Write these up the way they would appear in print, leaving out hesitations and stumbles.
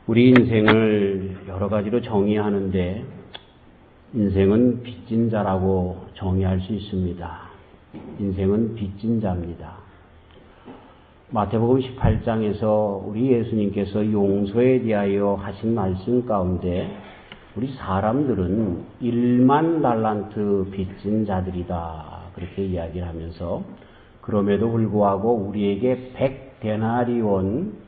우리 인생을 여러 가지로 정의하는데 인생은 빚진 자라고 정의할 수 있습니다. 인생은 빚진 자입니다. 마태복음 18장에서 우리 예수님께서 용서에 대하여 하신 말씀 가운데 우리 사람들은 1만 달란트 빚진 자들이다 그렇게 이야기를 하면서 그럼에도 불구하고 우리에게 100데나리온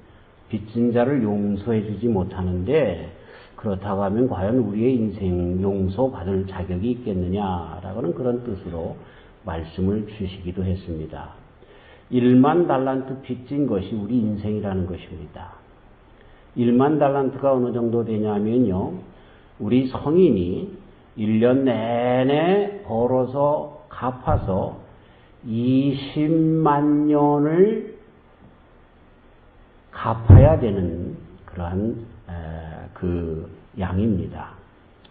빚진 자를 용서해 주지 못하는데 그렇다고 하면 과연 우리의 인생 용서받을 자격이 있겠느냐라고는 그런 뜻으로 말씀을 주시기도 했습니다. 1만 달란트 빚진 것이 우리 인생이라는 것입니다. 1만 달란트가 어느 정도 되냐면요. 우리 성인이 1년 내내 벌어서 갚아서 20만 년을 갚아야 되는 그러한 그 양입니다.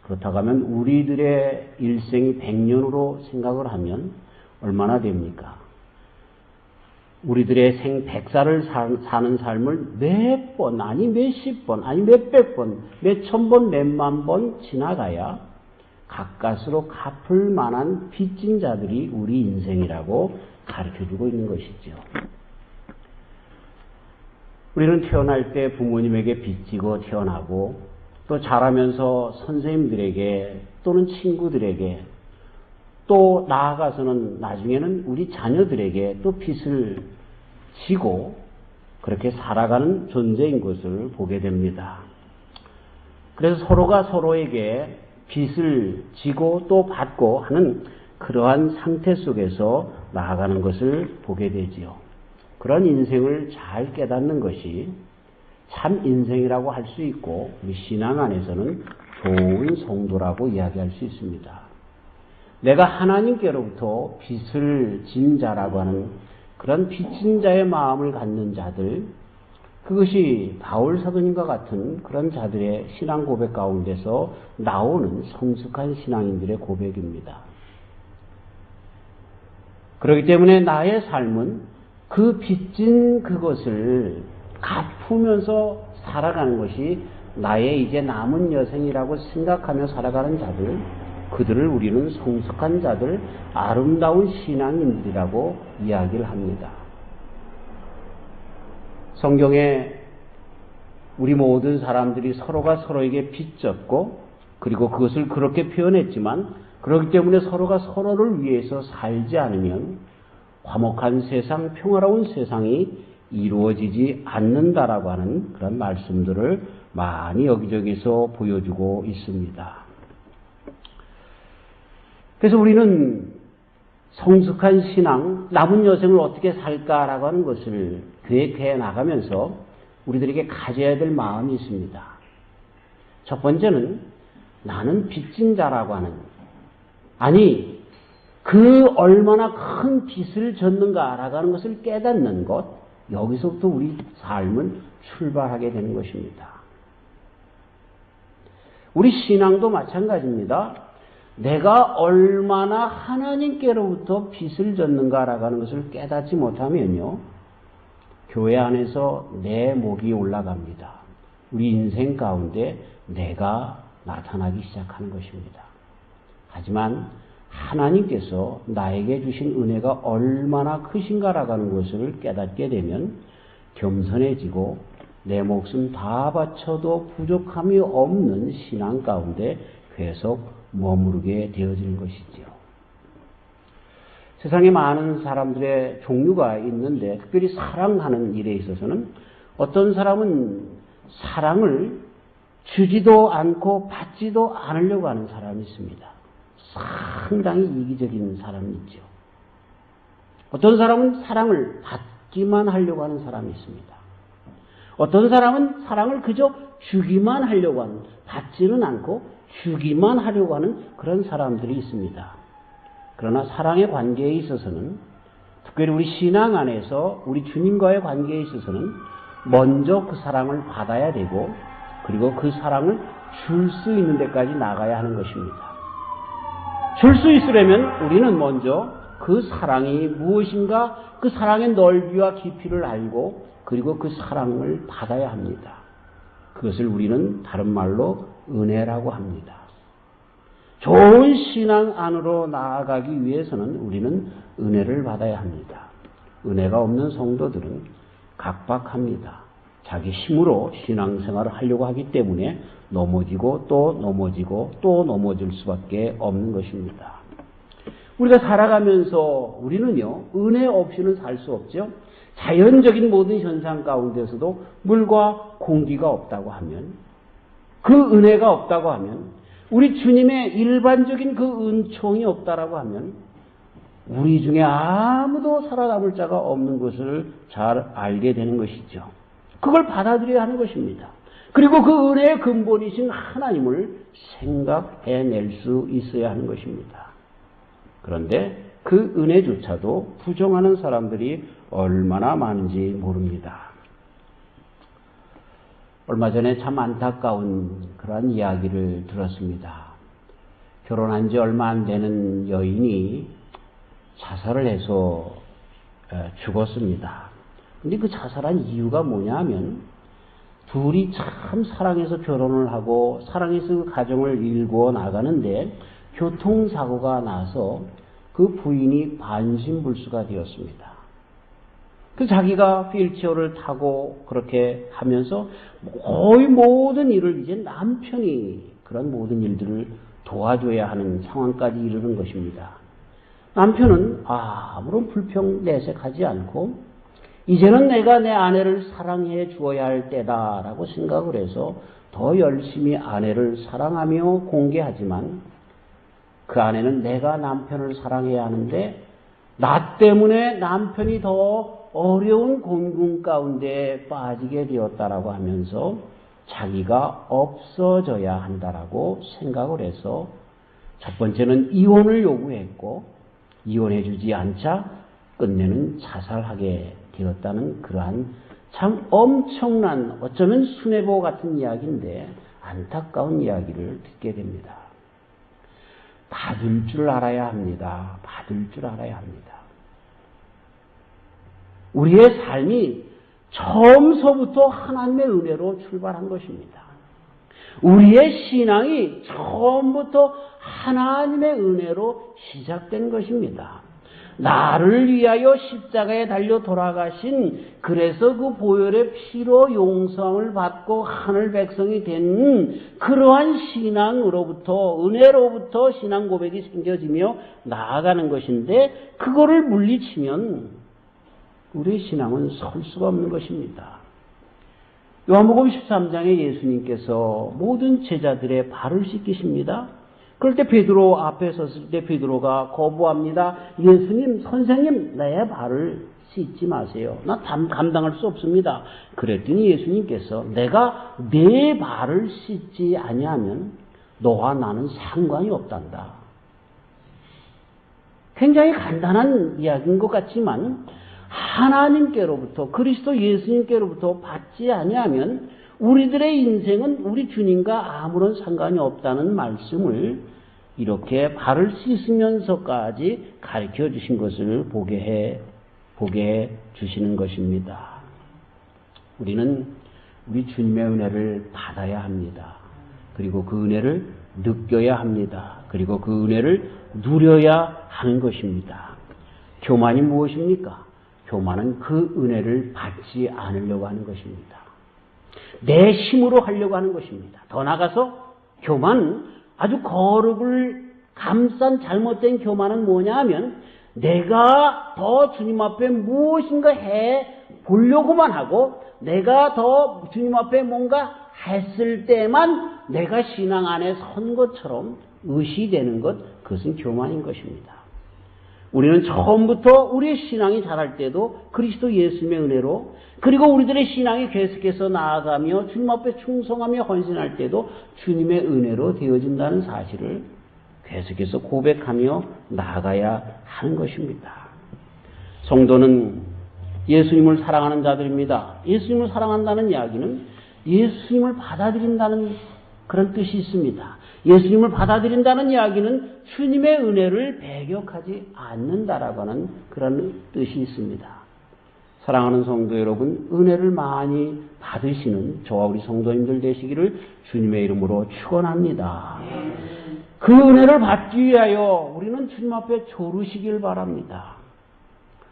그렇다고 하면 우리들의 일생이 100년으로 생각을 하면 얼마나 됩니까? 우리들의 생 100살을 사는 삶을 몇 번, 아니 몇십 번, 아니 몇백 번, 몇천 번, 몇만 번 지나가야 가까스로 갚을 만한 빚진 자들이 우리 인생이라고 가르쳐주고 있는 것이죠. 우리는 태어날 때 부모님에게 빚지고 태어나고 또 자라면서 선생님들에게 또는 친구들에게 또 나아가서는 나중에는 우리 자녀들에게 또 빚을 지고 그렇게 살아가는 존재인 것을 보게 됩니다. 그래서 서로가 서로에게 빚을 지고 또 받고 하는 그러한 상태 속에서 나아가는 것을 보게 되지요. 그런 인생을 잘 깨닫는 것이 참 인생이라고 할 수 있고 우리 신앙 안에서는 좋은 성도라고 이야기할 수 있습니다. 내가 하나님께로부터 빚을 진 자라고 하는 그런 빚진 자의 마음을 갖는 자들, 그것이 바울 사도님과 같은 그런 자들의 신앙 고백 가운데서 나오는 성숙한 신앙인들의 고백입니다. 그렇기 때문에 나의 삶은 그 빚진 그것을 갚으면서 살아가는 것이 나의 이제 남은 여생이라고 생각하며 살아가는 자들, 그들을 우리는 성숙한 자들, 아름다운 신앙인들이라고 이야기를 합니다. 성경에 우리 모든 사람들이 서로가 서로에게 빚졌고 그리고 그것을 그렇게 표현했지만 그렇기 때문에 서로가 서로를 위해서 살지 않으면 화목한 세상, 평화로운 세상이 이루어지지 않는다라고 하는 그런 말씀들을 많이 여기저기서 보여주고 있습니다. 그래서 우리는 성숙한 신앙, 남은 여생을 어떻게 살까라고 하는 것을 계획해 나가면서 우리들에게 가져야 될 마음이 있습니다. 첫 번째는 나는 빚진 자라고 하는, 아니 그 얼마나 큰 빚을 졌는가라고 하는 것을 깨닫는 것, 여기서부터 우리 삶은 출발하게 되는 것입니다. 우리 신앙도 마찬가지입니다. 내가 얼마나 하나님께로부터 빚을 졌는가라고 하는 것을 깨닫지 못하면요, 교회 안에서 내 목이 올라갑니다. 우리 인생 가운데 내가 나타나기 시작하는 것입니다. 하지만 하나님께서 나에게 주신 은혜가 얼마나 크신가라고 하는 것을 깨닫게 되면 겸손해지고 내 목숨 다 바쳐도 부족함이 없는 신앙 가운데 계속 머무르게 되어지는 것이지요. 세상에 많은 사람들의 종류가 있는데 특별히 사랑하는 일에 있어서는 어떤 사람은 사랑을 주지도 않고 받지도 않으려고 하는 사람이 있습니다. 상당히 이기적인 사람이 있죠. 어떤 사람은 사랑을 받기만 하려고 하는 사람이 있습니다. 어떤 사람은 사랑을 그저 주기만 하려고 하는, 받지는 않고 주기만 하려고 하는 그런 사람들이 있습니다. 그러나 사랑의 관계에 있어서는, 특별히 우리 신앙 안에서 우리 주님과의 관계에 있어서는 먼저 그 사랑을 받아야 되고 그리고 그 사랑을 줄 수 있는 데까지 나가야 하는 것입니다. 줄 수 있으려면 우리는 먼저 그 사랑이 무엇인가, 그 사랑의 넓이와 깊이를 알고 그리고 그 사랑을 받아야 합니다. 그것을 우리는 다른 말로 은혜라고 합니다. 좋은 신앙 안으로 나아가기 위해서는 우리는 은혜를 받아야 합니다. 은혜가 없는 성도들은 각박합니다. 자기 힘으로 신앙생활을 하려고 하기 때문에 넘어지고 또 넘어지고 또 넘어질 수밖에 없는 것입니다. 우리가 살아가면서 우리는요, 은혜 없이는 살 수 없죠. 자연적인 모든 현상 가운데서도 물과 공기가 없다고 하면, 그 은혜가 없다고 하면, 우리 주님의 일반적인 그 은총이 없다라고 하면 우리 중에 아무도 살아남을 자가 없는 것을 잘 알게 되는 것이죠. 그걸 받아들여야 하는 것입니다. 그리고 그 은혜의 근본이신 하나님을 생각해낼 수 있어야 하는 것입니다. 그런데 그 은혜조차도 부정하는 사람들이 얼마나 많은지 모릅니다. 얼마 전에 참 안타까운 그러한 이야기를 들었습니다. 결혼한 지 얼마 안 되는 여인이 자살을 해서 죽었습니다. 근데 그 자살한 이유가 뭐냐 하면 둘이 참 사랑해서 결혼을 하고 사랑해서 그 가정을 일구어 나가는데 교통사고가 나서 그 부인이 반신불수가 되었습니다. 그 자기가 휠체어를 타고 그렇게 하면서 거의 모든 일을 이제 남편이 그런 모든 일들을 도와줘야 하는 상황까지 이르는 것입니다. 남편은 아무런 불평 내색하지 않고 이제는 내가 내 아내를 사랑해 주어야 할 때다라고 생각을 해서 더 열심히 아내를 사랑하며 공개하지만 그 아내는 내가 남편을 사랑해야 하는데 나 때문에 남편이 더 어려운 곤궁 가운데 빠지게 되었다라고 하면서 자기가 없어져야 한다라고 생각을 해서 첫 번째는 이혼을 요구했고 이혼해 주지 않자 끝내는 자살하게 되었다는 그러한 참 엄청난 어쩌면 순애보 같은 이야기인데 안타까운 이야기를 듣게 됩니다. 받을 줄 알아야 합니다. 받을 줄 알아야 합니다. 우리의 삶이 처음서부터 하나님의 은혜로 출발한 것입니다. 우리의 신앙이 처음부터 하나님의 은혜로 시작된 것입니다. 나를 위하여 십자가에 달려 돌아가신 그래서 그 보혈의 피로 용서함을 받고 하늘 백성이 된 그러한 신앙으로부터 은혜로부터 신앙 고백이 생겨지며 나아가는 것인데 그거를 물리치면 우리의 신앙은 설 수가 없는 것입니다. 요한복음 13장에 예수님께서 모든 제자들의 발을 씻기십니다. 그럴 때 베드로 앞에 섰을 때 베드로가 거부합니다. 예수님, 선생님, 내 발을 씻지 마세요. 나 감당할 수 없습니다. 그랬더니 예수님께서 내가 내 발을 씻지 아니하면 너와 나는 상관이 없단다. 굉장히 간단한 이야기인 것 같지만 하나님께로부터 그리스도 예수님께로부터 받지 아니하면 우리들의 인생은 우리 주님과 아무런 상관이 없다는 말씀을 이렇게 발을 씻으면서까지 가르쳐 주신 것을 보게 해 주시는 것입니다. 우리는 우리 주님의 은혜를 받아야 합니다. 그리고 그 은혜를 느껴야 합니다. 그리고 그 은혜를 누려야 하는 것입니다. 교만이 무엇입니까? 교만은 그 은혜를 받지 않으려고 하는 것입니다. 내 힘으로 하려고 하는 것입니다. 더 나아가서 교만은 아주 거룩을 감싼 잘못된 교만은 뭐냐 하면 내가 더 주님 앞에 무엇인가 해 보려고만 하고 내가 더 주님 앞에 뭔가 했을 때만 내가 신앙 안에 선 것처럼 의시되는 것, 그것은 교만인 것입니다. 우리는 처음부터 우리의 신앙이 자랄 때도 그리스도 예수님의 은혜로 그리고 우리들의 신앙이 계속해서 나아가며 주님 앞에 충성하며 헌신할 때도 주님의 은혜로 되어진다는 사실을 계속해서 고백하며 나아가야 하는 것입니다. 성도는 예수님을 사랑하는 자들입니다. 예수님을 사랑한다는 이야기는 예수님을 받아들인다는 그런 뜻이 있습니다. 예수님을 받아들인다는 이야기는 주님의 은혜를 배격하지 않는다라고 하는 그런 뜻이 있습니다. 사랑하는 성도 여러분, 은혜를 많이 받으시는 저와 우리 성도님들 되시기를 주님의 이름으로 축원합니다. 그 은혜를 받기 위하여 우리는 주님 앞에 조르시길 바랍니다.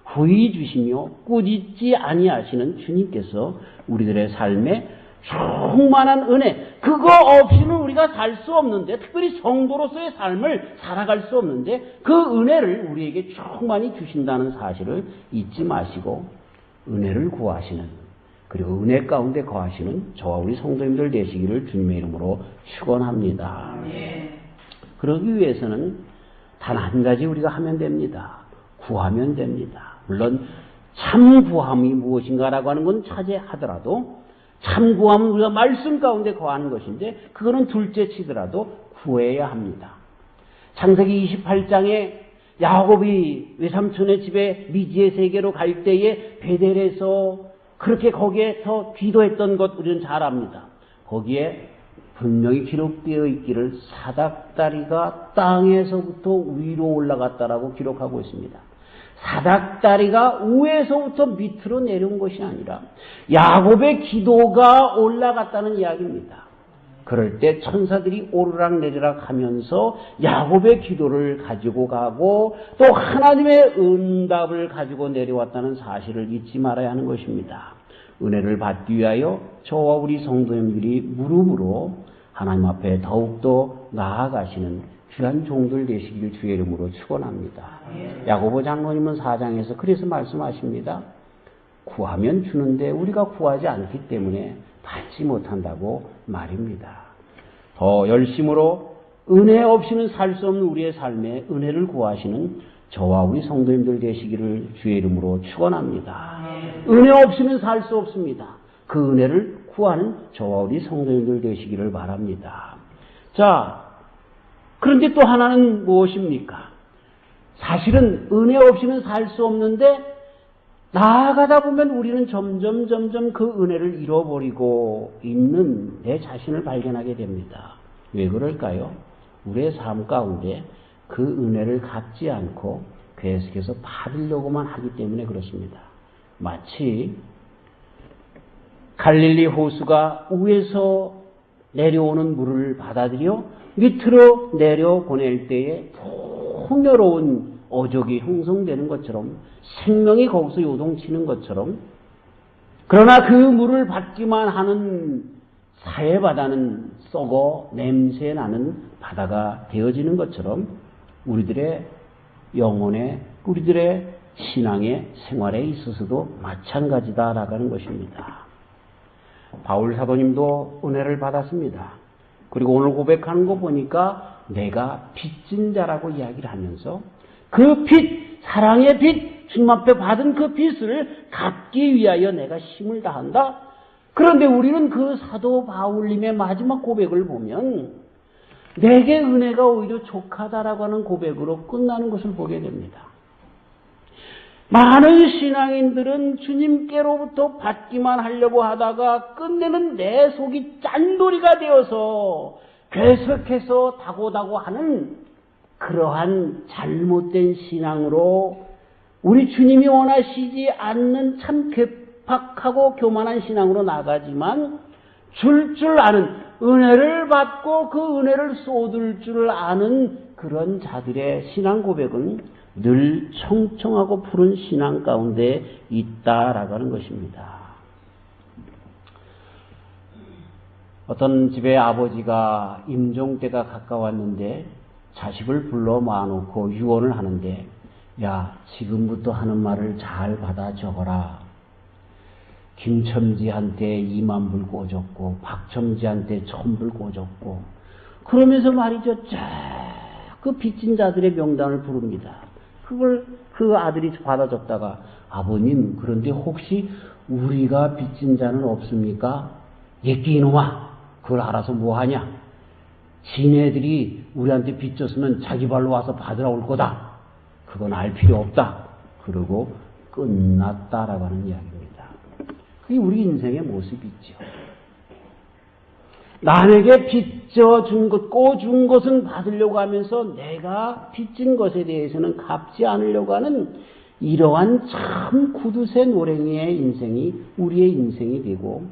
후히 주시며 꾸짖지 아니하시는 주님께서 우리들의 삶에 충만한 은혜, 그거 없이는 우리가 살 수 없는데, 특별히 성도로서의 삶을 살아갈 수 없는데 그 은혜를 우리에게 충만히 주신다는 사실을 잊지 마시고 은혜를 구하시는, 그리고 은혜 가운데 거하시는 저와 우리 성도님들 되시기를 주님의 이름으로 축원합니다. 그러기 위해서는 단 한 가지 우리가 하면 됩니다. 구하면 됩니다. 물론 참 구함이 무엇인가라고 하는 건 차지하더라도, 참 구함은 우리가 말씀 가운데 거하는 것인데 그거는 둘째 치더라도 구해야 합니다. 창세기 28장에 야곱이 외삼촌의 집에 미지의 세계로 갈 때에 베델에서 그렇게 거기에서 기도했던 것 우리는 잘 압니다. 거기에 분명히 기록되어 있기를 사닥다리가 땅에서부터 위로 올라갔다라고 기록하고 있습니다. 사닥다리가 위에서부터 밑으로 내려온 것이 아니라 야곱의 기도가 올라갔다는 이야기입니다. 그럴 때 천사들이 오르락 내리락 하면서 야곱의 기도를 가지고 가고 또 하나님의 응답을 가지고 내려왔다는 사실을 잊지 말아야 하는 것입니다. 은혜를 받기 위하여 저와 우리 성도님들이 무릎으로 하나님 앞에 더욱더 나아가시는 귀한 종들 되시기를 주의 이름으로 축원합니다. 야고보 장로님은 4장에서 그래서 말씀하십니다. 구하면 주는데 우리가 구하지 않기 때문에 받지 못한다고 말입니다. 더 열심으로 은혜 없이는 살 수 없는 우리의 삶에 은혜를 구하시는 저와 우리 성도님들 되시기를 주의 이름으로 축원합니다. 은혜 없이는 살 수 없습니다. 그 은혜를 구하는 저와 우리 성도님들 되시기를 바랍니다. 자, 그런데 또 하나는 무엇입니까? 사실은 은혜 없이는 살 수 없는데 나아가다 보면 우리는 점점 그 은혜를 잃어버리고 있는 내 자신을 발견하게 됩니다. 왜 그럴까요? 우리의 삶 가운데 그 은혜를 갖지 않고 계속해서 받으려고만 하기 때문에 그렇습니다. 마치 갈릴리 호수가 위에서 내려오는 물을 받아들여 밑으로 내려보낼 때에 풍요로운 어족이 형성되는 것처럼, 생명이 거기서 요동치는 것처럼, 그러나 그 물을 받기만 하는 사해바다는 썩어 냄새나는 바다가 되어지는 것처럼 우리들의 영혼에, 우리들의 신앙의 생활에 있어서도 마찬가지다라고 하는 것입니다. 바울 사도님도 은혜를 받았습니다. 그리고 오늘 고백하는 거 보니까 내가 빚진 자라고 이야기를 하면서 그 빚, 사랑의 빚, 주님 앞에 받은 그 빚을 갚기 위하여 내가 힘을 다한다. 그런데 우리는 그 사도 바울님의 마지막 고백을 보면 내게 은혜가 오히려 족하다라고 하는 고백으로 끝나는 것을 보게 됩니다. 많은 신앙인들은 주님께로부터 받기만 하려고 하다가 끝내는 내 속이 짠돌이가 되어서 계속해서 다고다고 하는 그러한 잘못된 신앙으로 우리 주님이 원하시지 않는 참 괴팍하고 교만한 신앙으로 나가지만 줄 아는, 은혜를 받고 그 은혜를 쏟을 줄 아는 그런 자들의 신앙 고백은 늘 청청하고 푸른 신앙 가운데 있다라고 하는 것입니다. 어떤 집에 아버지가 임종 때가 가까웠는데 자식을 불러 모아놓고 유언을 하는데, 야, 지금부터 하는 말을 잘 받아 적어라. 김첨지한테 2만 불 꽂았고 박첨지한테 1000불 꽂았고, 그러면서 말이죠, 그 빚진 자들의 명단을 부릅니다. 그걸 그 아들이 받아 적다가, 아버님, 그런데 혹시 우리가 빚진 자는 없습니까? 예끼 이놈아, 그걸 알아서 뭐하냐? 지네들이 우리한테 빚졌으면 자기 발로 와서 받으러 올 거다. 그건 알 필요 없다. 그러고 끝났다라고 하는 이야기입니다. 그게 우리 인생의 모습이죠. 남에게 빚져준 것, 꿔준 것은 받으려고 하면서 내가 빚진 것에 대해서는 갚지 않으려고 하는 이러한 참 구두쇠 노랭이의 인생이 우리의 인생이 되고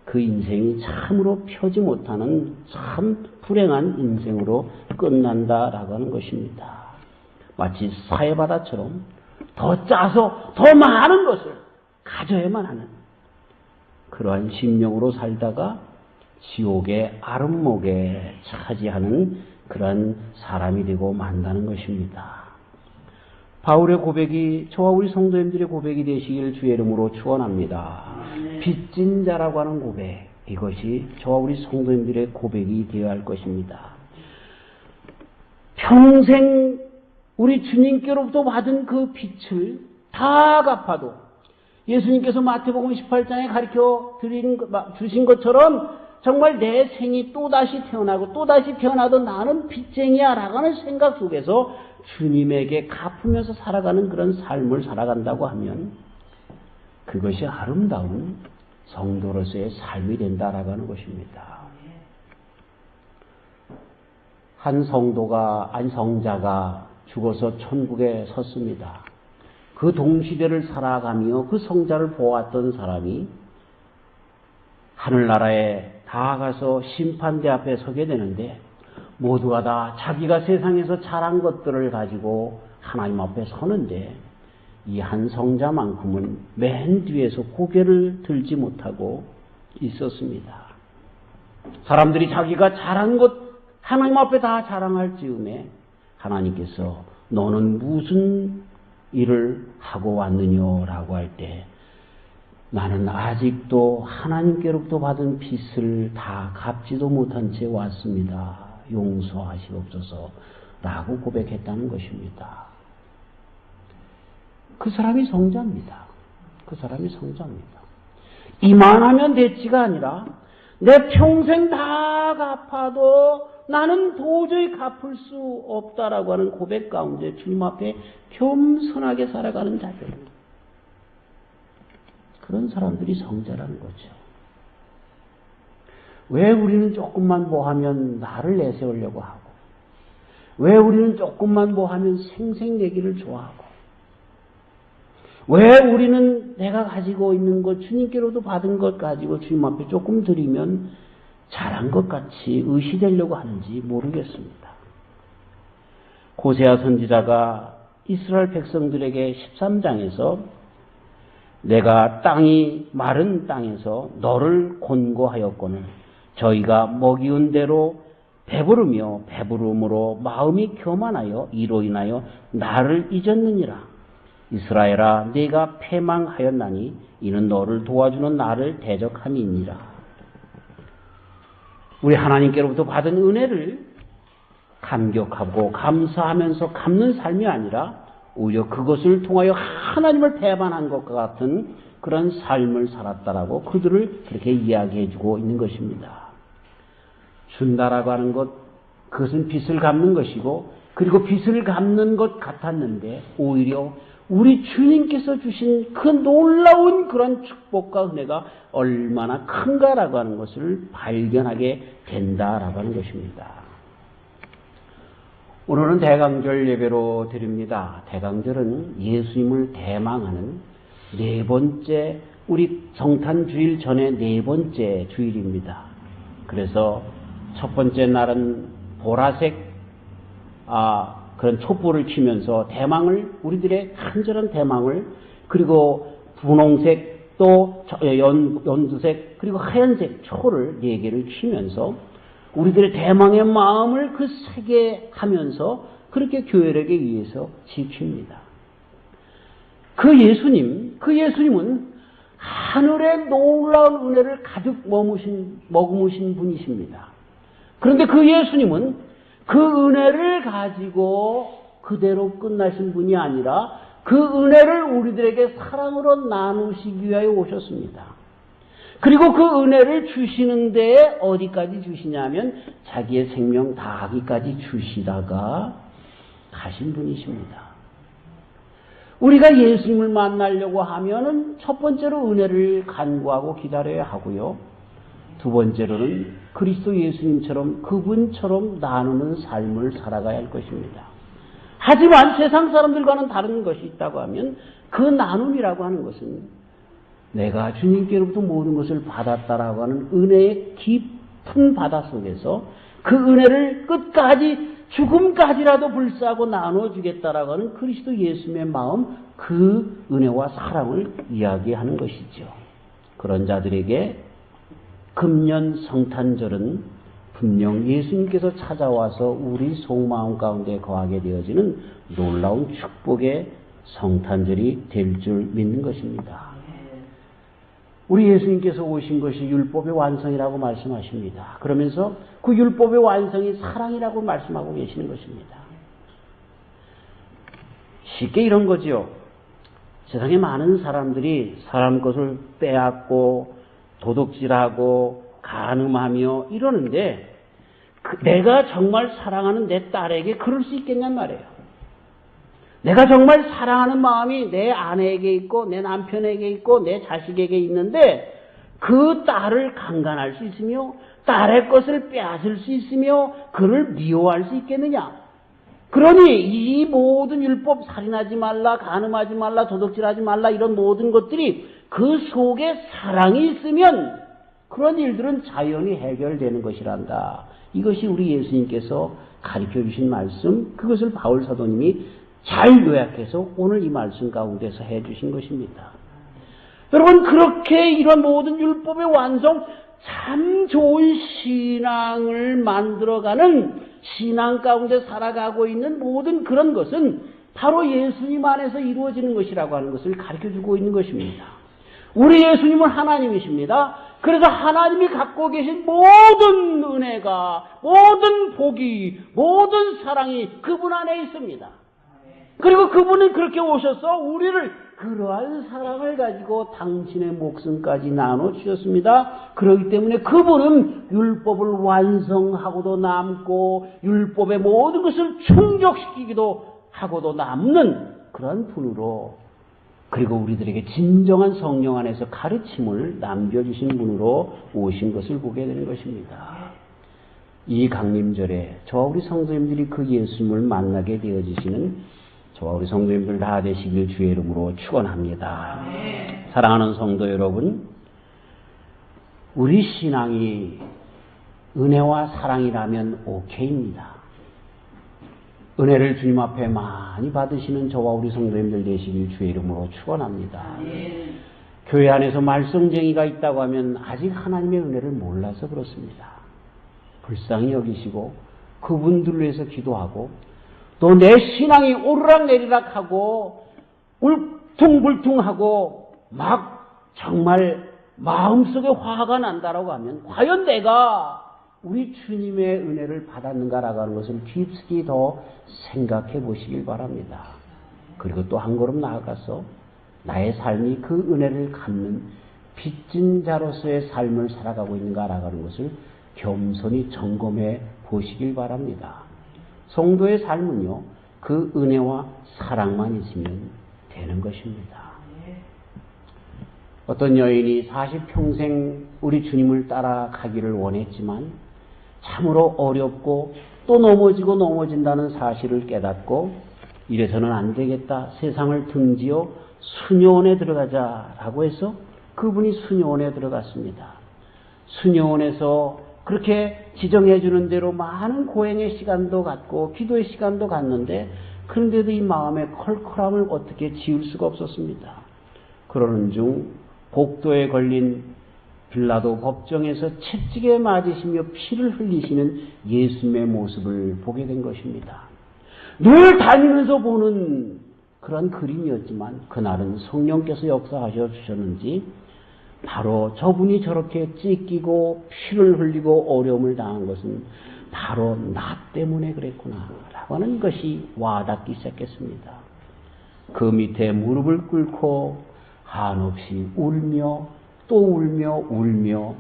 그 인생이 참으로 펴지 못하는 참 불행한 인생으로 끝난다라고 하는 것입니다. 마치 사해바다처럼 더 짜서 더 많은 것을 가져야만 하는 그러한 심령으로 살다가 지옥의 아름목에 차지하는 그런 사람이 되고 만다는 것입니다. 바울의 고백이 저와 우리 성도님들의 고백이 되시길 주의 이름으로 축원합니다. 빚진 자라고 하는 고백, 이것이 저와 우리 성도님들의 고백이 되어야 할 것입니다. 평생 우리 주님께로부터 받은 그 빚을 다 갚아도 예수님께서 마태복음 18장에 가르쳐 주신 것처럼 정말 내 생이 또다시 태어나고 또다시 태어나도 나는 빚쟁이야 라고 하는 생각 속에서 주님에게 갚으면서 살아가는 그런 삶을 살아간다고 하면 그것이 아름다운 성도로서의 삶이 된다라고 하는 것입니다. 한 성자가 죽어서 천국에 섰습니다. 그 동시대를 살아가며 그 성자를 보았던 사람이 하늘나라에 다가가서 심판대 앞에 서게 되는데 모두가 다 자기가 세상에서 잘한 것들을 가지고 하나님 앞에 서는데 이 한 성자만큼은 맨 뒤에서 고개를 들지 못하고 있었습니다. 사람들이 자기가 잘한 것 하나님 앞에 다 자랑할 즈음에 하나님께서 너는 무슨 일을 하고 왔느냐라고 할 때 나는 아직도 하나님께로부터 받은 빚을 다 갚지도 못한 채 왔습니다. 용서하시옵소서 라고 고백했다는 것입니다. 그 사람이 성자입니다. 그 사람이 성자입니다. 이만하면 됐지가 아니라 내 평생 다 갚아도 나는 도저히 갚을 수 없다라고 하는 고백 가운데 주님 앞에 겸손하게 살아가는 자들, 그런 사람들이 성자라는 거죠. 왜 우리는 조금만 뭐 하면 나를 내세우려고 하고, 왜 우리는 조금만 뭐 하면 생색내기를 좋아하고, 왜 우리는 내가 가지고 있는 것, 주님께로도 받은 것 가지고 주님 앞에 조금 드리면 잘한 것 같이 의시되려고 하는지 모르겠습니다. 호세아 선지자가 이스라엘 백성들에게 13장에서 내가 땅이 마른 땅에서 너를 곤고하였거늘 저희가 먹이운 대로 배부르며 배부름으로 마음이 교만하여 이로 인하여 나를 잊었느니라. 이스라엘아 네가 패망하였나니 이는 너를 도와주는 나를 대적함이니라. 우리 하나님께로부터 받은 은혜를 감격하고 감사하면서 갚는 삶이 아니라 오히려 그것을 통하여 하나님을 배반한 것과 같은 그런 삶을 살았다라고 그들을 그렇게 이야기해주고 있는 것입니다. 준다라고 하는 것, 그것은 빚을 갚는 것이고, 그리고 빚을 갚는 것 같았는데 오히려 우리 주님께서 주신 그 놀라운 그런 축복과 은혜가 얼마나 큰가라고 하는 것을 발견하게 된다라고 하는 것입니다. 오늘은 대강절 예배로 드립니다. 대강절은 예수님을 대망하는 네 번째, 우리 성탄 주일 전에 네 번째 주일입니다. 그래서 첫 번째 날은 보라색 그런 촛불을 치면서 대망을, 우리들의 간절한 대망을, 그리고 분홍색 또 연두색 그리고 하얀색 초를 네 개를 치면서 우리들의 대망의 마음을 그 세게 하면서 그렇게 교회를 위해서 지킵니다. 그 예수님은 하늘의 놀라운 은혜를 가득 머무신 분이십니다. 그런데 그 예수님은 그 은혜를 가지고 그대로 끝나신 분이 아니라 그 은혜를 우리들에게 사랑으로 나누시기 위하여 오셨습니다. 그리고 그 은혜를 주시는 데에 어디까지 주시냐면 자기의 생명 다하기까지 주시다가 가신 분이십니다. 우리가 예수님을 만나려고 하면은 첫 번째로 은혜를 간구하고 기다려야 하고요. 두 번째로는 그리스도 예수님처럼 그분처럼 나누는 삶을 살아가야 할 것입니다. 하지만 세상 사람들과는 다른 것이 있다고 하면 그 나눔이라고 하는 것은 내가 주님께로부터 모든 것을 받았다라고 하는 은혜의 깊은 바다 속에서 그 은혜를 끝까지 죽음까지라도 불사하고 나눠주겠다라고 하는 그리스도 예수님의 마음, 그 은혜와 사랑을 이야기하는 것이죠. 그런 자들에게 금년 성탄절은 분명 예수님께서 찾아와서 우리 속마음 가운데 거하게 되어지는 놀라운 축복의 성탄절이 될 줄 믿는 것입니다. 우리 예수님께서 오신 것이 율법의 완성이라고 말씀하십니다. 그러면서 그 율법의 완성이 사랑이라고 말씀하고 계시는 것입니다. 쉽게 이런 거지요. 세상에 많은 사람들이 사람 것을 빼앗고 도둑질하고 간음하며 이러는데 내가 정말 사랑하는 내 딸에게 그럴 수 있겠냔 말이에요. 내가 정말 사랑하는 마음이 내 아내에게 있고 내 남편에게 있고 내 자식에게 있는데 그 딸을 강간할 수 있으며 딸의 것을 빼앗을 수 있으며 그를 미워할 수 있겠느냐. 그러니 이 모든 율법, 살인하지 말라, 간음하지 말라, 도둑질하지 말라, 이런 모든 것들이 그 속에 사랑이 있으면 그런 일들은 자연히 해결되는 것이란다. 이것이 우리 예수님께서 가르쳐 주신 말씀, 그것을 바울 사도님이 잘 요약해서 오늘 이 말씀 가운데서 해 주신 것입니다. 여러분, 그렇게 이런 모든 율법의 완성, 참 좋은 신앙을 만들어가는 신앙 가운데 살아가고 있는 모든 그런 것은 바로 예수님 안에서 이루어지는 것이라고 하는 것을 가르쳐주고 있는 것입니다. 우리 예수님은 하나님이십니다. 그래서 하나님이 갖고 계신 모든 은혜가, 모든 복이, 모든 사랑이 그분 안에 있습니다. 그리고 그분은 그렇게 오셔서 우리를 그러한 사랑을 가지고 당신의 목숨까지 나눠주셨습니다. 그렇기 때문에 그분은 율법을 완성하고도 남고 율법의 모든 것을 충족시키기도 하고도 남는 그런 분으로, 그리고 우리들에게 진정한 성령 안에서 가르침을 남겨주신 분으로 오신 것을 보게 되는 것입니다. 이 강림절에 저와 우리 성도님들이 그 예수님을 만나게 되어지시는 저와 우리 성도님들 다 되시길 주의 이름으로 축원합니다. 사랑하는 성도 여러분, 우리 신앙이 은혜와 사랑이라면 오케이입니다. 은혜를 주님 앞에 많이 받으시는 저와 우리 성도님들 되시길 주의 이름으로 축원합니다. 교회 안에서 말썽쟁이가 있다고 하면 아직 하나님의 은혜를 몰라서 그렇습니다. 불쌍히 여기시고 그분들을 위해서 기도하고 또 내 신앙이 오르락내리락하고 울퉁불퉁하고 막 정말 마음속에 화가 난다라고 하면 과연 내가 우리 주님의 은혜를 받았는가라고 하는 것을 깊숙이 더 생각해 보시길 바랍니다. 그리고 또 한 걸음 나아가서 나의 삶이 그 은혜를 갚는 빚진 자로서의 삶을 살아가고 있는가라고 하는 것을 겸손히 점검해 보시길 바랍니다. 성도의 삶은요, 그 은혜와 사랑만 있으면 되는 것입니다. 어떤 여인이 40평생 우리 주님을 따라가기를 원했지만 참으로 어렵고 또 넘어지고 넘어진다는 사실을 깨닫고 이래서는 안 되겠다, 세상을 등지어 수녀원에 들어가자라고 해서 그분이 수녀원에 들어갔습니다. 수녀원에서 그렇게 지정해 주는 대로 많은 고행의 시간도 갖고 기도의 시간도 갖는데 그런데도 이 마음의 컬컬함을 어떻게 지울 수가 없었습니다. 그러는 중 복도에 걸린 빌라도 법정에서 채찍에 맞으시며 피를 흘리시는 예수님의 모습을 보게 된 것입니다. 늘 다니면서 보는 그런 그림이었지만 그날은 성령께서 역사하셔 주셨는지 바로 저분이 저렇게 찢기고 피를 흘리고 어려움을 당한 것은 바로 나 때문에 그랬구나 라고 하는 것이 와닿기 시작했습니다. 그 밑에 무릎을 꿇고 한없이 울며 또 울며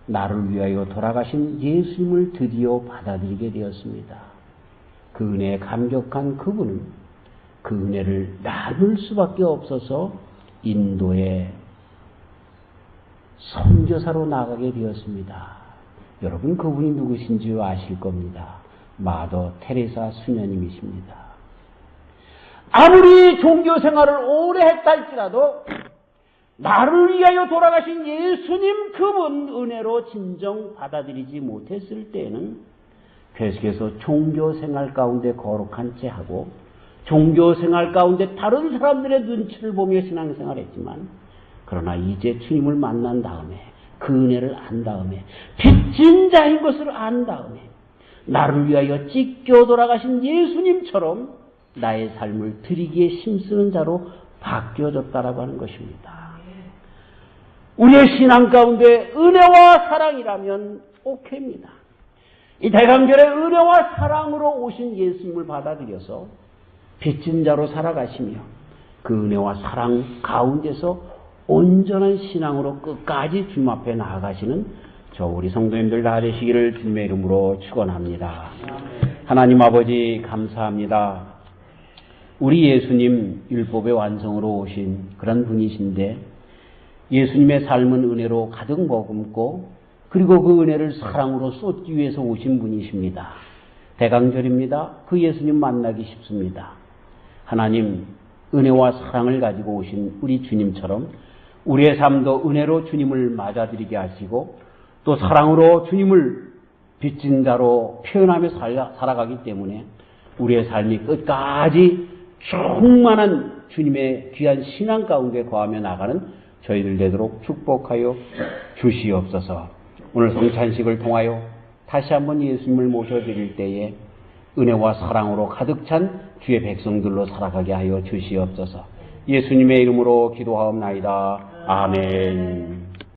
나를 위하여 돌아가신 예수님을 드디어 받아들이게 되었습니다. 그 은혜에 감격한 그분은 그 은혜를 나눌 수밖에 없어서 인도에 선교사로 나가게 되었습니다. 여러분, 그분이 누구신지 아실 겁니다. 마더 테레사 수녀님이십니다. 아무리 종교 생활을 오래 했다 할지라도 나를 위하여 돌아가신 예수님 그분 은혜로 진정 받아들이지 못했을 때에는 계속해서 종교 생활 가운데 거룩한 채 하고 종교 생활 가운데 다른 사람들의 눈치를 보며 신앙생활을 했지만 그러나 이제 주님을 만난 다음에 그 은혜를 안 다음에 빚진 자인 것을 안 다음에 나를 위하여 찢겨 돌아가신 예수님처럼 나의 삶을 드리기에 힘쓰는 자로 바뀌어졌다라고 하는 것입니다. 우리의 신앙 가운데 은혜와 사랑이라면 오케이입니다. 이 대강절에 은혜와 사랑으로 오신 예수님을 받아들여서 빚진 자로 살아가시며 그 은혜와 사랑 가운데서 온전한 신앙으로 끝까지 주님 앞에 나아가시는 저 우리 성도님들 다 되시기를 주님의 이름으로 축원합니다. 하나님 아버지 감사합니다. 우리 예수님 율법의 완성으로 오신 그런 분이신데 예수님의 삶은 은혜로 가득 머금고 그리고 그 은혜를 사랑으로 쏟기 위해서 오신 분이십니다. 대강절입니다. 그 예수님 만나기 쉽습니다. 하나님 은혜와 사랑을 가지고 오신 우리 주님처럼 우리의 삶도 은혜로 주님을 맞아들이게 하시고 또 사랑으로 주님을 빚진 자로 표현하며 살아가기 때문에 우리의 삶이 끝까지 충만한 주님의 귀한 신앙 가운데 거하며 나가는 저희들 되도록 축복하여 주시옵소서. 오늘 성찬식을 통하여 다시 한번 예수님을 모셔드릴 때에 은혜와 사랑으로 가득 찬 주의 백성들로 살아가게 하여 주시옵소서. 예수님의 이름으로 기도하옵나이다. 아멘.